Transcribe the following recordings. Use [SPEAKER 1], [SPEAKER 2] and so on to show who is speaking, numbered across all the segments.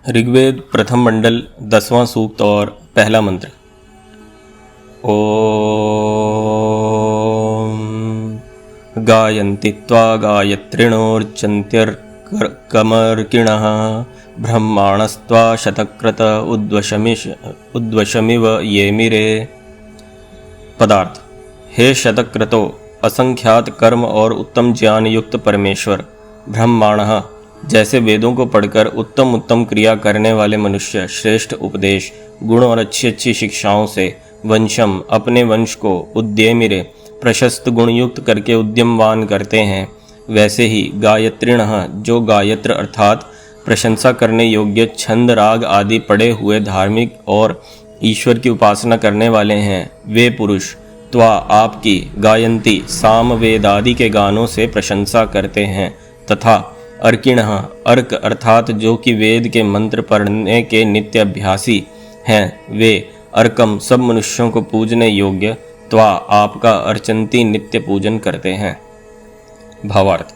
[SPEAKER 1] ऋग्वेद प्रथम मंडल 10वां सूक्त और पहला मंत्र। ओम गायन्ति त्वा गायत्रिणोर्चन्त्यर्कमर्किणः ब्रह्माणस्त्वा शतक्रत उद्वशमिव येमिरे। पदार्थ। हे शतक्रतो, असंख्यात कर्म और उत्तम ज्ञान युक्त परमेश्वर। ब्रह्माणः, जैसे वेदों को पढ़कर उत्तम उत्तम क्रिया करने वाले मनुष्य श्रेष्ठ उपदेश, गुण और अच्छी अच्छी शिक्षाओं से वंशम, अपने वंश को उद्यमिरे, प्रशस्त गुणयुक्त करके उद्यमवान करते हैं, वैसे ही गायत्रिणः, जो गायत्र अर्थात प्रशंसा करने योग्य छंद राग आदि पढ़े हुए धार्मिक और ईश्वर की उपासना करने वाले हैं, वे पुरुष त्वा आपकी गायंती साम वेद आदि के गानों से प्रशंसा करते हैं, तथा अर्किणः, अर्क अर्थात जो कि वेद के मंत्र पढ़ने के नित्य अभ्यासी हैं, वे अर्कम सब मनुष्यों को पूजने योग्य त्वा आपका अर्चंती नित्य पूजन करते हैं। भावार्थ।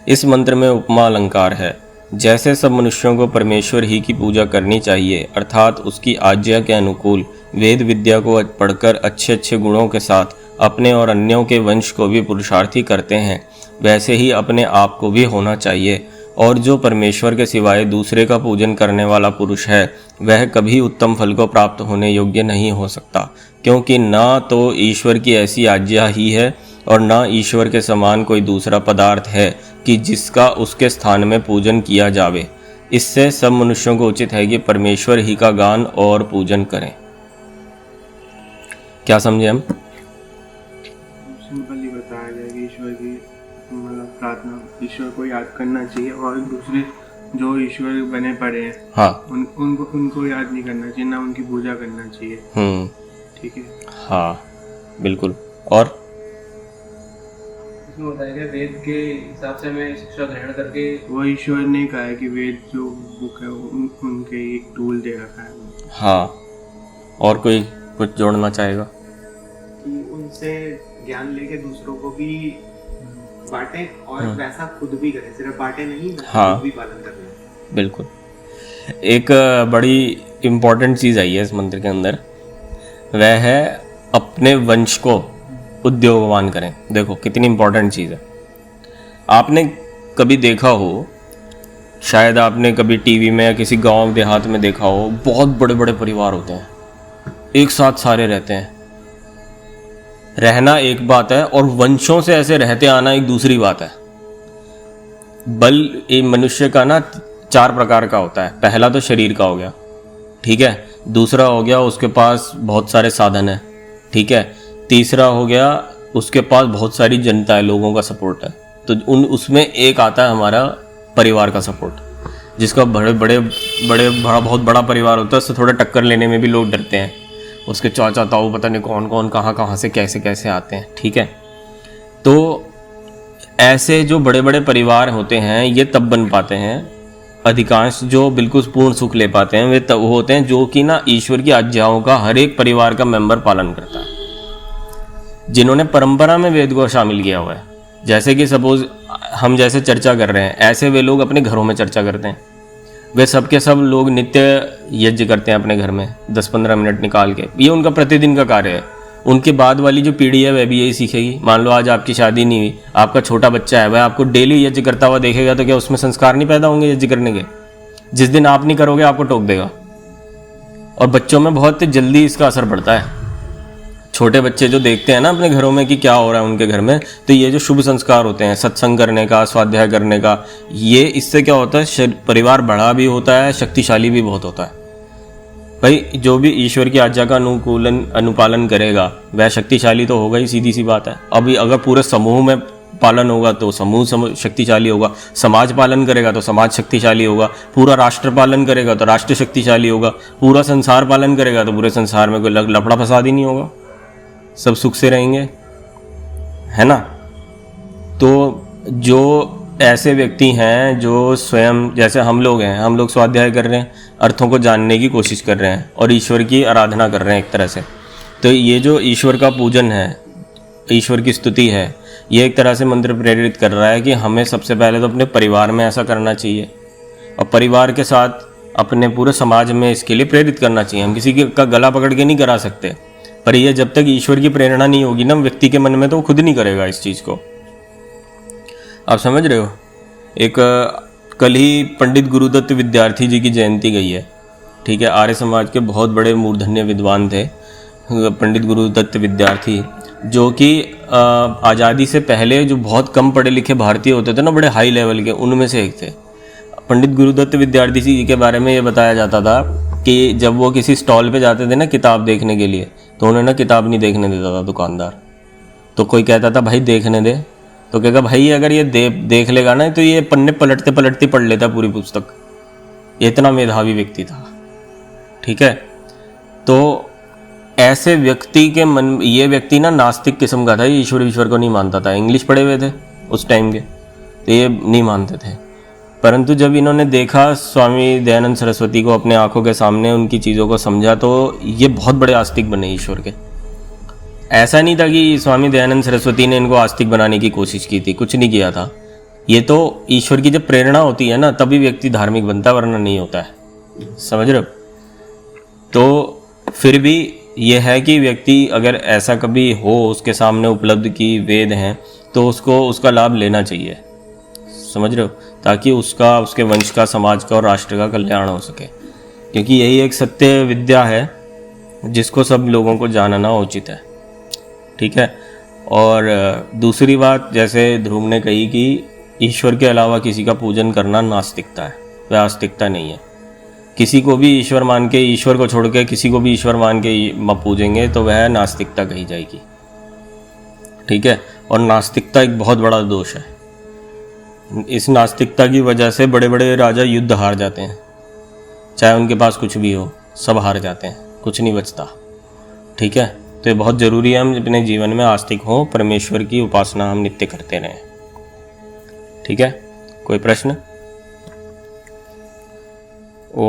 [SPEAKER 1] इस मंत्र में उपमा अलंकार है। जैसे सब मनुष्यों को परमेश्वर ही की पूजा करनी चाहिए, अर्थात उसकी आज्ञा के अनुकूल वेद विद्या को पढ़कर अच्छे अच्छे गुणों के साथ अपने और अन्यों के वंश को भी पुरुषार्थी करते हैं, वैसे ही अपने आप को भी होना चाहिए। और जो परमेश्वर के सिवाय दूसरे का पूजन करने वाला पुरुष है, वह कभी उत्तम फल को प्राप्त होने योग्य नहीं हो सकता, क्योंकि ना तो ईश्वर की ऐसी आज्ञा ही है और ना ईश्वर के समान कोई दूसरा पदार्थ है कि जिसका उसके स्थान में पूजन किया जावे। इससे सब मनुष्यों को उचित है कि परमेश्वर ही का गान और पूजन करें। क्या समझे हम?
[SPEAKER 2] सिंपली बताया जाए कि ईश्वर की प्रार्थना, ईश्वर को याद करना चाहिए और दूसरे जो ईश्वर बने पड़े हैं,
[SPEAKER 1] हाँ,
[SPEAKER 2] उनको याद नहीं करना चाहिए, ना उनकी पूजा करना चाहिए। ठीक है।
[SPEAKER 1] हाँ, बिल्कुल। और
[SPEAKER 3] इसमें बताया गया वेद के हिसाब से हमें शिक्षा ग्रहण करके,
[SPEAKER 2] वो ईश्वर ने कहा है कि वेद जो बुक है उनके एक टूल दे रखा है।
[SPEAKER 1] हाँ, और कोई कुछ जोड़ना चाहेगा?
[SPEAKER 4] कि उनसे ज्ञान लेके दूसरों को भी बांटे और वैसा खुद भी करें, सिर्फ बांटे नहीं,
[SPEAKER 1] हाँ,
[SPEAKER 4] खुद भी पालन करना।
[SPEAKER 1] बिल्कुल। एक बड़ी इम्पोर्टेंट चीज़ आई है इस मंत्र के अंदर, वह है अपने वंश को उद्योगवान करें। देखो कितनी इम्पोर्टेंट चीज़ है। आपने कभी देखा हो, शायद आपने कभी टीवी में या किसी गांव देहात में देखा हो, बहुत बड़े बड़े परिवार होते हैं, एक साथ सारे रहते हैं। रहना एक बात है और वंशों से ऐसे रहते आना एक दूसरी बात है। बल ये मनुष्य का ना 4 प्रकार का होता है। पहला तो शरीर का हो गया, ठीक है। दूसरा हो गया उसके पास बहुत सारे साधन है, ठीक है। तीसरा हो गया उसके पास बहुत सारी जनता है, लोगों का सपोर्ट है। तो उसमें एक आता है हमारा परिवार का सपोर्ट, जिसका बहुत बड़ा परिवार होता है, उससे थोड़ा टक्कर लेने में भी लोग डरते हैं। उसके चाचा ताऊ पता नहीं कौन कौन कहाँ से कैसे आते हैं, ठीक है। तो ऐसे जो बड़े बड़े परिवार होते हैं, ये तब बन पाते हैं, अधिकांश जो बिल्कुल पूर्ण सुख ले पाते हैं, वे तब होते हैं जो कि ना ईश्वर की आज्ञाओं का हर एक परिवार का मेंबर पालन करता है, जिन्होंने परंपरा में वेद को शामिल किया हुआ है। जैसे कि सपोज हम जैसे चर्चा कर रहे हैं, ऐसे वे लोग अपने घरों में चर्चा करते हैं। वे सब के सब लोग नित्य यज्ञ करते हैं अपने घर में 10-15 मिनट निकाल के। ये उनका प्रतिदिन का कार्य है। उनके बाद वाली जो पीढ़ी है वह भी यही सीखेगी। मान लो आज आपकी शादी नहीं हुई, आपका छोटा बच्चा है, वह आपको डेली यज्ञ करता हुआ देखेगा, तो क्या उसमें संस्कार नहीं पैदा होंगे यज्ञ करने के? जिस दिन आप नहीं करोगे आपको टोक देगा। और बच्चों में बहुत जल्दी इसका असर पड़ता है। छोटे बच्चे जो देखते हैं ना अपने घरों में कि क्या हो रहा है उनके घर में, तो ये जो शुभ संस्कार होते हैं, सत्संग करने का, स्वाध्याय करने का, ये इससे क्या होता है, परिवार बड़ा भी होता है, शक्तिशाली भी बहुत होता है। भाई जो भी ईश्वर की आज्ञा का अनुपालन करेगा वह शक्तिशाली तो होगा ही, सीधी सी बात है। अभी अगर पूरे समूह में पालन होगा तो समूह शक्तिशाली होगा, समाज पालन करेगा तो समाज शक्तिशाली होगा, पूरा राष्ट्र पालन करेगा तो राष्ट्र शक्तिशाली होगा, पूरा संसार पालन करेगा तो पूरे संसार में कोई लफड़ा फसाद ही नहीं होगा, सब सुख से रहेंगे, है ना। तो जो ऐसे व्यक्ति हैं जो स्वयं, जैसे हम लोग हैं, हम लोग स्वाध्याय कर रहे हैं, अर्थों को जानने की कोशिश कर रहे हैं और ईश्वर की आराधना कर रहे हैं एक तरह से, तो ये जो ईश्वर का पूजन है, ईश्वर की स्तुति है, ये एक तरह से मंत्र प्रेरित कर रहा है कि हमें सबसे पहले तो अपने परिवार में ऐसा करना चाहिए। और परिवार के साथ अपने पूरे समाज में इसके लिए प्रेरित करना चाहिए। हम किसी का गला पकड़ के नहीं करा सकते, पर ये जब तक ईश्वर की प्रेरणा नहीं होगी ना व्यक्ति के मन में, तो वो खुद नहीं करेगा इस चीज़ को। आप समझ रहे हो? एक कल ही पंडित गुरुदत्त विद्यार्थी जी की जयंती गई है, ठीक है। आर्य समाज के बहुत बड़े मूर्धन्य विद्वान थे पंडित गुरुदत्त विद्यार्थी, जो कि आज़ादी से पहले जो बहुत कम पढ़े लिखे भारतीय होते थे ना, बड़े हाई लेवल के, उनमें से एक थे। पंडित गुरुदत्त विद्यार्थी जी के बारे में ये बताया जाता था कि जब वो किसी स्टॉल पे जाते थे ना किताब देखने के लिए, तो उन्हें ना किताब नहीं देखने देता था दुकानदार। तो कोई कहता था भाई देखने दे, तो कहेगा भाई अगर ये देख लेगा ना तो ये पन्ने पलटते पलटते पढ़ लेता पूरी पुस्तक। ये इतना मेधावी व्यक्ति था, ठीक है। तो ऐसे व्यक्ति के मन, ये व्यक्ति ना नास्तिक किस्म का था, ये ईश्वर को नहीं मानता था। इंग्लिश पढ़े हुए थे उस टाइम के, तो ये नहीं मानते थे। परंतु जब इन्होंने देखा स्वामी दयानंद सरस्वती को अपने आंखों के सामने, उनकी चीज़ों को समझा, तो ये बहुत बड़े आस्तिक बने ईश्वर के। ऐसा नहीं था कि स्वामी दयानंद सरस्वती ने इनको आस्तिक बनाने की कोशिश की थी, कुछ नहीं किया था। ये तो ईश्वर की जब प्रेरणा होती है ना, तभी व्यक्ति धार्मिक बनता है, वरना नहीं होता है। समझ रहे हो? तो फिर भी ये है कि व्यक्ति अगर ऐसा कभी हो उसके सामने उपलब्ध की वेद हैं, तो उसको उसका लाभ लेना चाहिए। समझ रहे हो? ताकि उसका, उसके वंश का, समाज का और राष्ट्र का कल्याण हो सके, क्योंकि यही एक सत्य विद्या है जिसको सब लोगों को जानना उचित है, ठीक है। और दूसरी बात, जैसे ध्रुव ने कही कि ईश्वर के अलावा किसी का पूजन करना नास्तिकता है, वह आस्तिकता नहीं है। किसी को भी ईश्वर मान के, ईश्वर को छोड़ के किसी को भी ईश्वर मान के पूजेंगे तो वह नास्तिकता कही जाएगी, ठीक है। और नास्तिकता एक बहुत बड़ा दोष है। इस नास्तिकता की वजह से बड़े बड़े राजा युद्ध हार जाते हैं, चाहे उनके पास कुछ भी हो, सब हार जाते हैं, कुछ नहीं बचता, ठीक है। तो ये बहुत ज़रूरी है हम अपने जीवन में आस्तिक हों, परमेश्वर की उपासना हम नित्य करते रहें, ठीक है। कोई प्रश्न? ओ